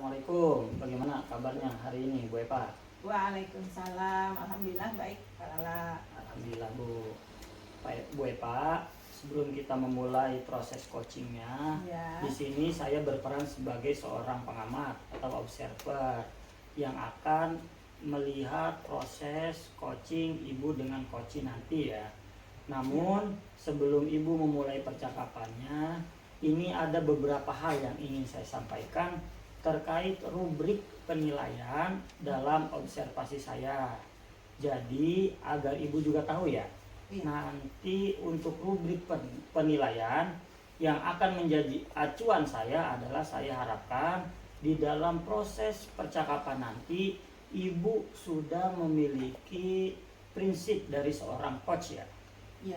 Assalamualaikum. Bagaimana kabarnya hari ini, Bu Epa? Waalaikumsalam. Alhamdulillah baik, Pak Lala. Alhamdulillah, Bu. Baik, Bu Epa. Sebelum kita memulai proses coachingnya, Ya. di sini saya berperan sebagai seorang pengamat atau observer yang akan melihat proses coaching Ibu dengan coaching nanti ya. Namun sebelum Ibu memulai percakapannya, ini ada beberapa hal yang ingin saya sampaikan terkait rubrik penilaian dalam observasi saya. Jadi agar Ibu juga tahu ya, nanti untuk rubrik penilaian yang akan menjadi acuan saya adalah saya harapkan di dalam proses percakapan nanti Ibu sudah memiliki prinsip dari seorang coach ya.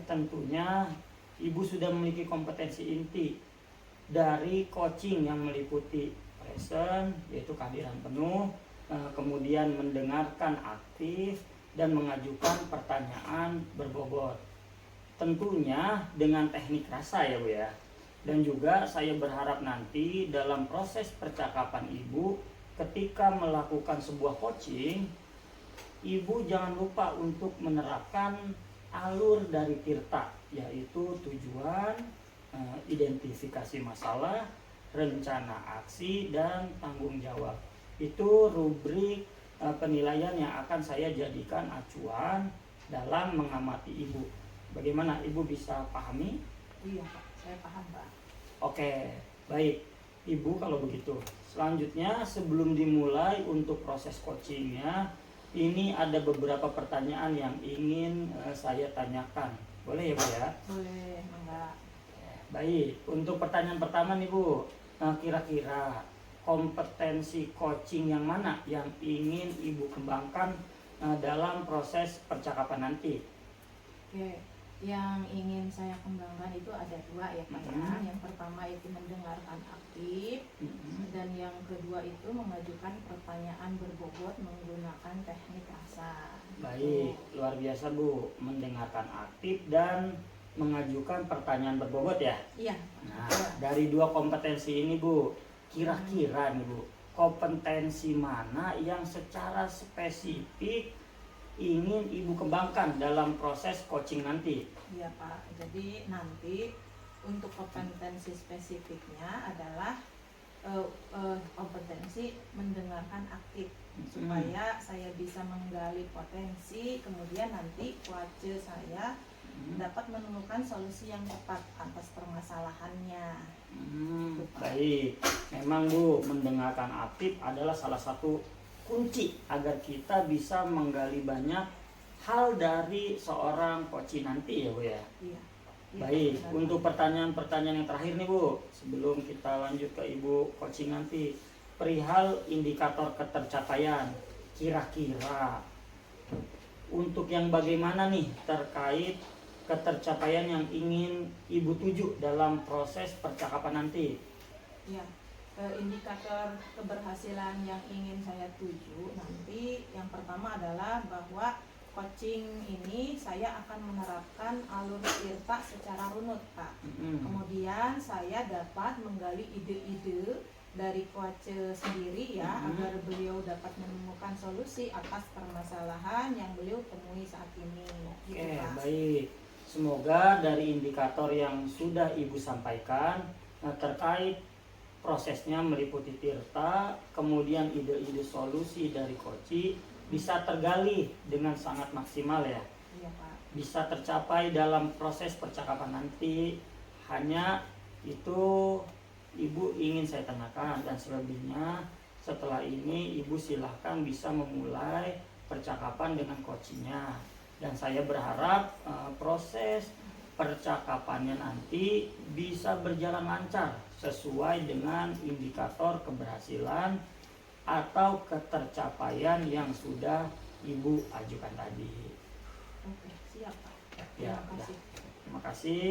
Tentunya Ibu sudah memiliki kompetensi inti dari coaching yang meliputi present, yaitu kehadiran penuh, kemudian mendengarkan aktif, dan mengajukan pertanyaan berbobot. Tentunya dengan teknik rasa ya Bu ya. Dan juga saya berharap nanti dalam proses percakapan Ibu ketika melakukan sebuah coaching, Ibu jangan lupa untuk menerapkan alur dari Tirta, yaitu tujuan, identifikasi masalah, rencana aksi, dan tanggung jawab. Itu rubrik penilaian yang akan saya jadikan acuan dalam mengamati Ibu. Bagaimana Ibu bisa pahami? Iya Pak, saya paham Pak. Oke, baik Ibu kalau begitu. Selanjutnya sebelum dimulai untuk proses coachingnya, ini ada beberapa pertanyaan yang ingin saya tanyakan. Boleh ya Bu ya? Boleh, enggak. Baik, untuk pertanyaan pertama nih Bu, kira-kira kompetensi coaching yang mana yang ingin Ibu kembangkan dalam proses percakapan nanti? Oke, yang ingin saya kembangkan itu ada dua ya Pak ya. Yang pertama itu mendengarkan aktif, dan yang kedua itu mengajukan pertanyaan berbobot menggunakan teknik rasa. Baik, luar biasa Bu, mendengarkan aktif dan mengajukan pertanyaan berbobot ya? Iya. Nah, dari dua kompetensi ini Bu, kira-kira nih Bu, kompetensi mana yang secara spesifik ingin Ibu kembangkan dalam proses coaching nanti? Iya Pak, jadi nanti untuk kompetensi spesifiknya adalah kompetensi mendengarkan aktif, supaya saya bisa menggali potensi, kemudian nanti coach saya dapat menemukan solusi yang tepat atas permasalahannya. Baik, memang Bu, mendengarkan aktif adalah salah satu kunci agar kita bisa menggali banyak hal dari seorang coach nanti ya Bu ya. Iya. Baik, untuk pertanyaan-pertanyaan yang terakhir nih Bu, sebelum kita lanjut ke Ibu coaching nanti, perihal indikator ketercapaian, kira-kira untuk yang bagaimana nih terkait ketercapaian yang ingin Ibu tuju dalam proses percakapan nanti? Ya, indikator keberhasilan yang ingin saya tuju nanti yang pertama adalah bahwa coaching ini saya akan menerapkan alur Tirta secara runut Pak. Kemudian saya dapat menggali ide-ide dari coach sendiri ya, agar beliau dapat menemukan solusi atas permasalahan yang beliau temui saat ini. Oke, baik. Semoga dari indikator yang sudah Ibu sampaikan terkait prosesnya meliputi Tirta, kemudian ide-ide solusi dari coach bisa tergali dengan sangat maksimal ya. Iya Pak. Bisa tercapai dalam proses percakapan nanti. Hanya itu Ibu ingin saya tanyakan, dan selebihnya setelah ini Ibu silahkan bisa memulai percakapan dengan coachnya. Dan saya berharap proses percakapannya nanti bisa berjalan lancar sesuai dengan indikator keberhasilan atau ketercapaian yang sudah Ibu ajukan tadi. Oke, siap Pak. Ya, Terima kasih. Terima kasih.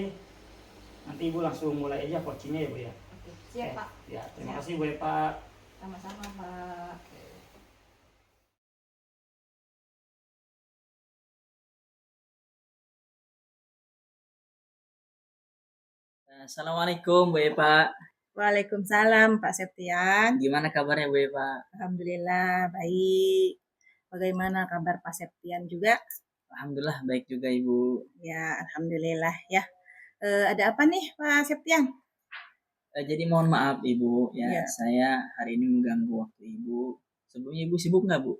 Nanti Ibu langsung mulai aja coachingnya ya Bu ya. Oke, siap Pak. Ya, terima kasih Bu Pak. Sama-sama Pak. Assalamualaikum Bu Epa. Waalaikumsalam Pak Septian. Gimana kabarnya Bu Eva? Alhamdulillah baik. Bagaimana kabar Pak Septian juga? Alhamdulillah baik juga Ibu. Ya, alhamdulillah ya. Ada apa nih Pak Septian? Jadi mohon maaf Ibu ya, Ya. saya hari ini mengganggu waktu Ibu. Sebelumnya Ibu sibuk nggak Bu?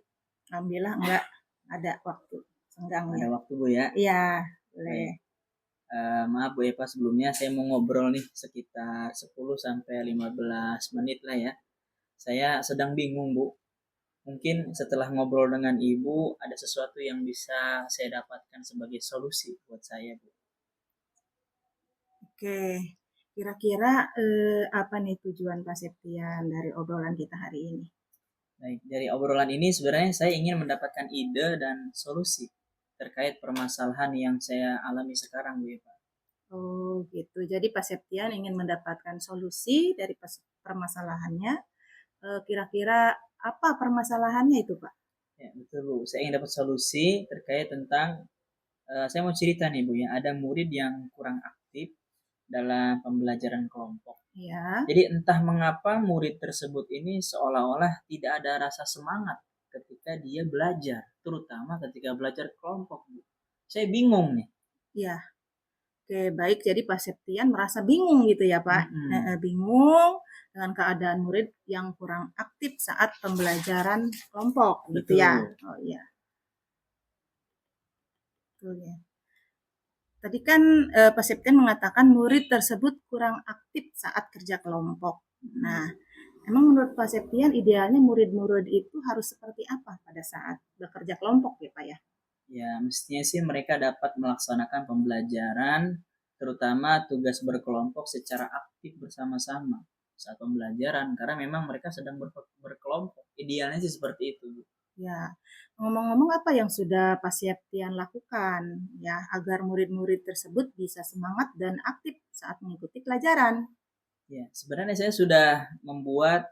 Alhamdulillah enggak ada waktu senggangnya. Ada waktu Bu ya? Iya, boleh. Maaf Bu Eva, sebelumnya saya mau ngobrol nih sekitar 10 sampai 15 menit lah ya. Saya sedang bingung Bu. Mungkin setelah ngobrol dengan Ibu ada sesuatu yang bisa saya dapatkan sebagai solusi buat saya Bu. Oke. Kira-kira apa nih tujuan Pak Septian dari obrolan kita hari ini? Baik, dari obrolan ini sebenarnya saya ingin mendapatkan ide dan solusi terkait permasalahan yang saya alami sekarang Bu Eva. Oh gitu. Jadi Pak Septian ingin mendapatkan solusi dari permasalahannya. Kira-kira apa permasalahannya itu Pak? Ya, betul Bu. Saya ingin dapat solusi terkait tentang saya mau cerita nih Bu ya, ada murid yang kurang aktif dalam pembelajaran kelompok. Ya. Jadi entah mengapa murid tersebut ini seolah-olah tidak ada rasa semangat ketika dia belajar, terutama ketika belajar kelompok Bu. Saya bingung nih. Ya. Oke, baik. Jadi Pak Septian merasa bingung gitu ya Pak? Mm-mm. Bingung dengan keadaan murid yang kurang aktif saat pembelajaran kelompok gitu Betul. ya? Oh iya. Betul ya. Tadi kan Pak Septian mengatakan murid tersebut kurang aktif saat kerja kelompok. Nah, emang menurut Pak Septian idealnya murid-murid itu harus seperti apa pada saat bekerja kelompok ya Pak ya? Ya, mestinya sih mereka dapat melaksanakan pembelajaran, terutama tugas berkelompok secara aktif bersama-sama saat pembelajaran, karena memang mereka sedang berkelompok. Idealnya sih seperti itu. Ya, ngomong-ngomong apa yang sudah Pak Septian lakukan ya agar murid-murid tersebut bisa semangat dan aktif saat mengikuti pelajaran? Ya, sebenarnya saya sudah membuat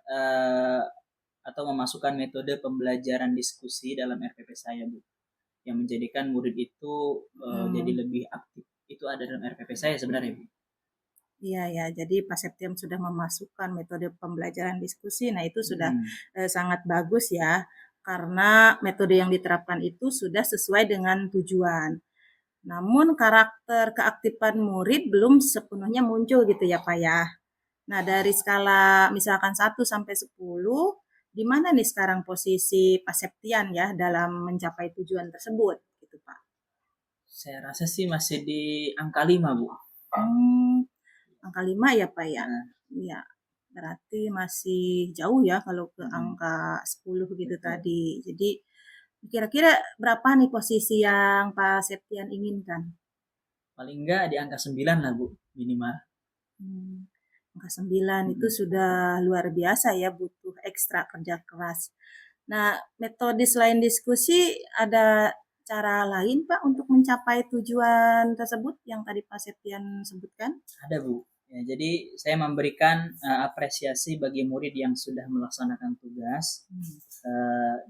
atau memasukkan metode pembelajaran diskusi dalam RPP saya, Bu, yang menjadikan murid itu jadi lebih aktif. Itu ada dalam RPP saya sebenarnya, Bu. Iya ya, jadi Pak Septian sudah memasukkan metode pembelajaran diskusi. Nah, itu sudah sangat bagus ya, karena metode yang diterapkan itu sudah sesuai dengan tujuan. Namun karakter keaktifan murid belum sepenuhnya muncul gitu ya Pak ya. Nah, dari skala misalkan 1 sampai 10, di mana nih sekarang posisi Pak Septian ya dalam mencapai tujuan tersebut gitu Pak? Saya rasa sih masih di angka 5, Bu. Angka 5 ya Pak ya? Iya, berarti masih jauh ya kalau ke angka 10 gitu tadi. Jadi kira-kira berapa nih posisi yang Pak Septian inginkan? Paling enggak di angka 9 lah, Bu, minimal. Angka 9 itu sudah luar biasa ya, butuh ekstra kerja keras. Nah, metode selain diskusi ada cara lain Pak untuk mencapai tujuan tersebut yang tadi Pak Septian sebutkan? Ada Bu. Ya, jadi saya memberikan apresiasi bagi murid yang sudah melaksanakan tugas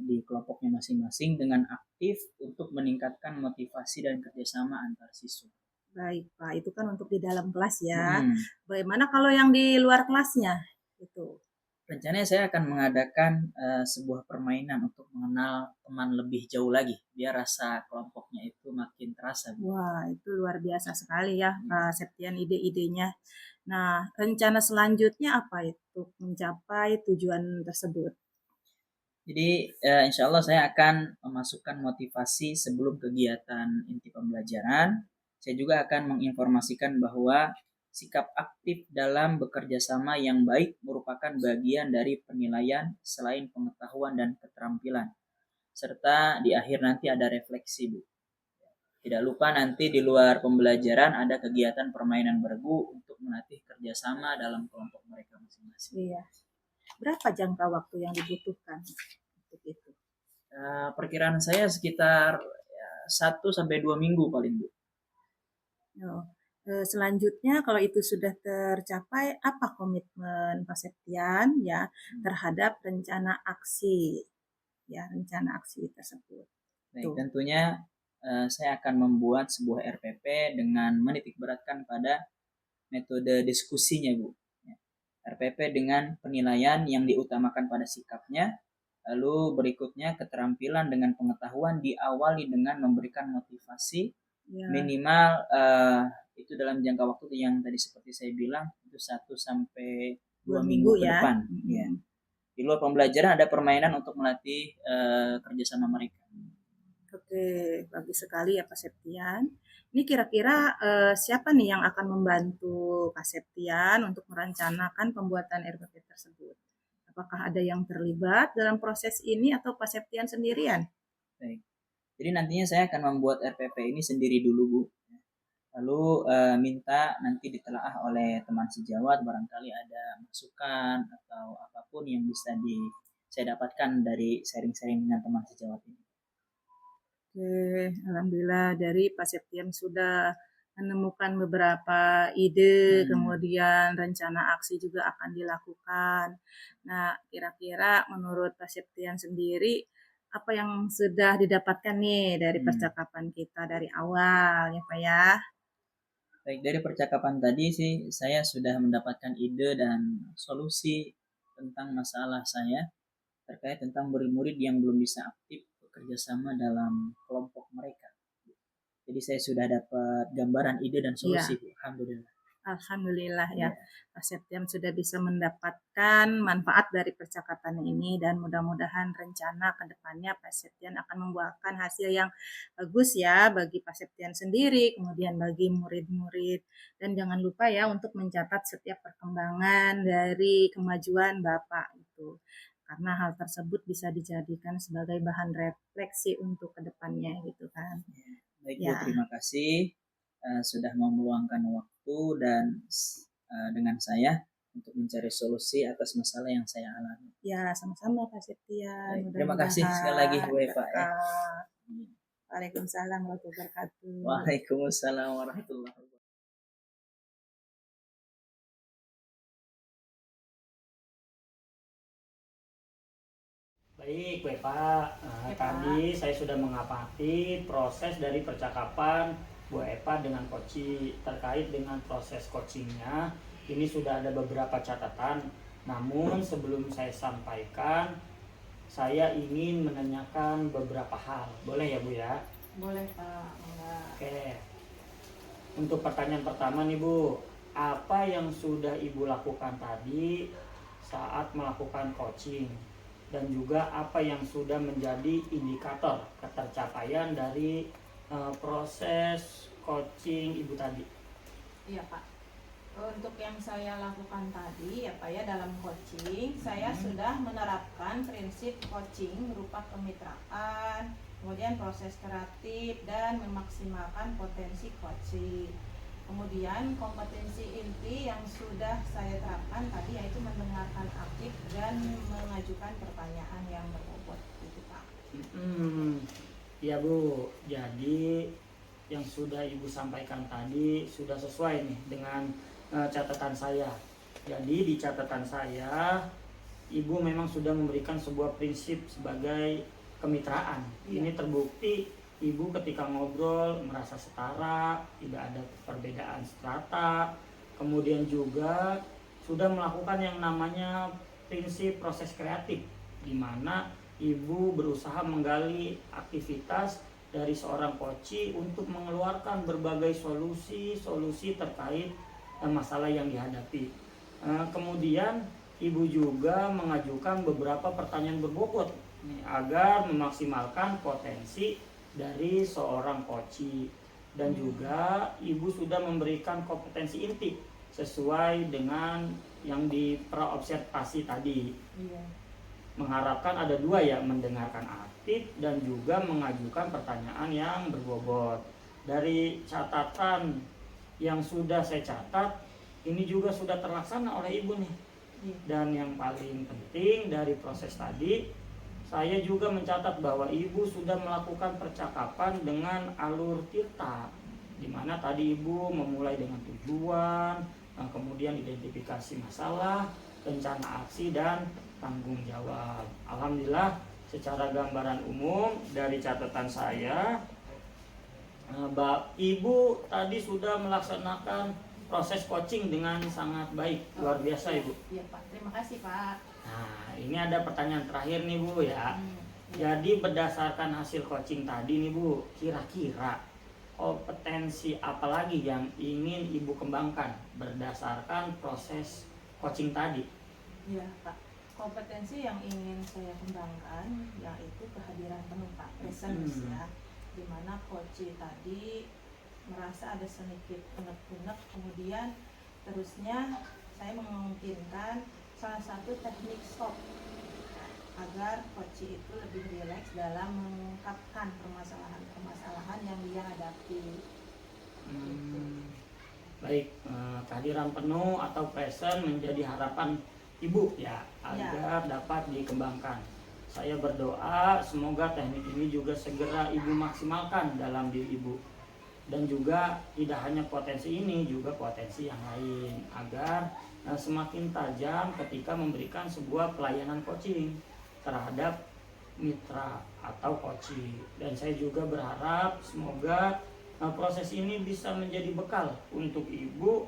di kelompoknya masing-masing dengan aktif untuk meningkatkan motivasi dan kerjasama antar siswa. Baik Pak, itu kan untuk di dalam kelas ya. Bagaimana kalau yang di luar kelasnya? Itu. Rencananya saya akan mengadakan sebuah permainan untuk mengenal teman lebih jauh lagi, biar rasa kelompoknya itu makin terasa. Wah, itu luar biasa sekali ya Pak Septian ide-idenya. Nah, rencana selanjutnya apa itu mencapai tujuan tersebut? Jadi insya Allah saya akan memasukkan motivasi sebelum kegiatan inti pembelajaran. Saya juga akan menginformasikan bahwa sikap aktif dalam bekerja sama yang baik merupakan bagian dari penilaian selain pengetahuan dan keterampilan. Serta di akhir nanti ada refleksi, Bu. Tidak lupa nanti di luar pembelajaran ada kegiatan permainan bergu untuk melatih kerjasama dalam kelompok mereka masing-masing. Iya. Berapa jangka waktu yang dibutuhkan untuk itu? Perkiraan saya sekitar 1-2 minggu paling, Bu. Selanjutnya kalau itu sudah tercapai, apa komitmen Pak Septian ya terhadap rencana aksi tersebut? Baik, tentunya saya akan membuat sebuah RPP dengan menitikberatkan pada metode diskusinya, Bu. RPP dengan penilaian yang diutamakan pada sikapnya. Lalu berikutnya keterampilan dengan pengetahuan diawali dengan memberikan motivasi Ya. minimal itu dalam jangka waktu yang tadi seperti saya bilang itu 1 sampai 2 minggu ke ya. depan. Ya. Di luar pembelajaran ada permainan untuk melatih kerjasama mereka. Oke, bagus sekali ya Pak Septian. Ini kira-kira siapa nih yang akan membantu Pak Septian untuk merencanakan pembuatan RPP tersebut? Apakah ada yang terlibat dalam proses ini atau Pak Septian sendirian? Baik. Jadi nantinya saya akan membuat RPP ini sendiri dulu, Bu. Lalu minta nanti ditelaah oleh teman sejawat, barangkali ada masukan atau apapun yang bisa saya dapatkan dari sharing-sharing dengan teman sejawat ini. Oke, alhamdulillah dari Pak Septian sudah menemukan beberapa ide, kemudian rencana aksi juga akan dilakukan. Nah, kira-kira menurut Pak Septian sendiri, apa yang sudah didapatkan nih dari percakapan kita dari awal ya Pak ya? Baik, dari percakapan tadi sih saya sudah mendapatkan ide dan solusi tentang masalah saya terkait tentang murid-murid yang belum bisa aktif bekerja sama dalam kelompok mereka. Jadi saya sudah dapat gambaran ide dan solusi, Bu. Alhamdulillah. Alhamdulillah ya, Pak Septian sudah bisa mendapatkan manfaat dari percakapan ini dan mudah-mudahan rencana ke depannya Pak Septian akan membuahkan hasil yang bagus ya bagi Pak Septian sendiri, kemudian bagi murid-murid. Dan jangan lupa ya untuk mencatat setiap perkembangan dari kemajuan Bapak itu. Karena hal tersebut bisa dijadikan sebagai bahan refleksi untuk ke depannya gitu kan. Baik, Bu, terima kasih sudah mau meluangkan waktu dan dengan saya untuk mencari solusi atas masalah yang saya alami. Ya, sama-sama Pak Septian. Terima kasih sekali lagi Bu Eva ya. Waalaikumsalam warahmatullahi wabarakatuh. Waalaikumsalam warahmatullahi wabarakatuh. Baik, Pak. Tadi saya sudah mengamati proses dari percakapan Bu Eva dengan Koci terkait dengan proses coachingnya. Ini sudah ada beberapa catatan. Namun sebelum saya sampaikan, saya ingin menanyakan beberapa hal. Boleh ya Bu ya? Boleh Pak. Oke. Untuk pertanyaan pertama nih Bu, apa yang sudah Ibu lakukan tadi saat melakukan coaching? Dan juga apa yang sudah menjadi indikator ketercapaian dari proses coaching Ibu tadi? Iya Pak. Untuk yang saya lakukan tadi ya Pak ya dalam coaching, saya sudah menerapkan prinsip coaching berupa kemitraan, kemudian proses kreatif dan memaksimalkan potensi coaching. Kemudian kompetensi inti yang sudah saya terapkan tadi yaitu mendengarkan aktif dan mengajukan pertanyaan yang berbobot gitu Pak. Ya Bu, jadi yang sudah Ibu sampaikan tadi sudah sesuai nih dengan catatan saya. Jadi di catatan saya, Ibu memang sudah memberikan sebuah prinsip sebagai kemitraan. Ini terbukti Ibu ketika ngobrol merasa setara, tidak ada perbedaan strata, kemudian juga sudah melakukan yang namanya prinsip proses kreatif, di mana Ibu berusaha menggali aktivitas dari seorang coach untuk mengeluarkan berbagai solusi terkait masalah yang dihadapi. Kemudian Ibu juga mengajukan beberapa pertanyaan berbobot agar memaksimalkan potensi dari seorang coach, dan juga Ibu sudah memberikan kompetensi inti sesuai dengan yang diperobservasi tadi. Mengharapkan ada dua ya, mendengarkan aktif dan juga mengajukan pertanyaan yang berbobot. Dari catatan yang sudah saya catat, ini juga sudah terlaksana oleh Ibu nih. Dan yang paling penting dari proses tadi, saya juga mencatat bahwa Ibu sudah melakukan percakapan dengan alur tirta, di mana tadi Ibu memulai dengan tujuan, kemudian identifikasi masalah, rencana aksi, dan tanggung jawab. Alhamdulillah, secara gambaran umum dari catatan saya, Ibu tadi sudah melaksanakan proses coaching dengan sangat baik, luar biasa Ibu. Iya Pak, terima kasih Pak. Nah, ini ada pertanyaan terakhir nih Bu ya. Ya. Jadi berdasarkan hasil coaching tadi nih Bu, kira-kira kompetensi apa lagi yang ingin Ibu kembangkan berdasarkan proses coaching tadi? Iya Pak, kompetensi yang ingin saya kembangkan yaitu kehadiran penuh Pak, presence ya, dimana coach tadi merasa ada sedikit unek-unek, kemudian terusnya saya memungkinkan salah satu teknik stop agar coach itu lebih rileks dalam mengungkapkan permasalahan-permasalahan yang dia hadapi. Baik, kehadiran penuh atau present menjadi harapan Ibu ya agar dapat dikembangkan. Saya berdoa semoga teknik ini juga segera Ibu maksimalkan dalam diri Ibu. Dan juga tidak hanya potensi ini, juga potensi yang lain agar semakin tajam ketika memberikan sebuah pelayanan coaching terhadap mitra atau coaching. Dan saya juga berharap semoga proses ini bisa menjadi bekal untuk Ibu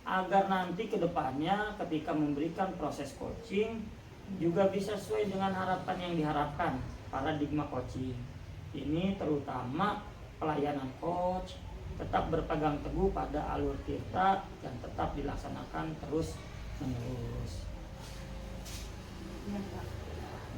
agar nanti ke depannya ketika memberikan proses coaching juga bisa sesuai dengan harapan yang diharapkan paradigma coaching. Ini terutama pelayanan coach tetap berpegang teguh pada alur tirta dan tetap dilaksanakan terus menerus. Iya Pak.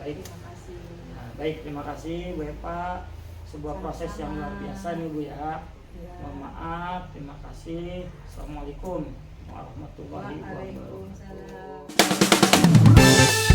Baik. Terima kasih. Nah, baik, terima kasih Bu Eva. Sebuah proses yang luar biasa nih Bu ya. Ya. Mohon maaf, terima kasih. Assalamualaikum warahmatullahi wabarakatuh. Waalaikumsalam.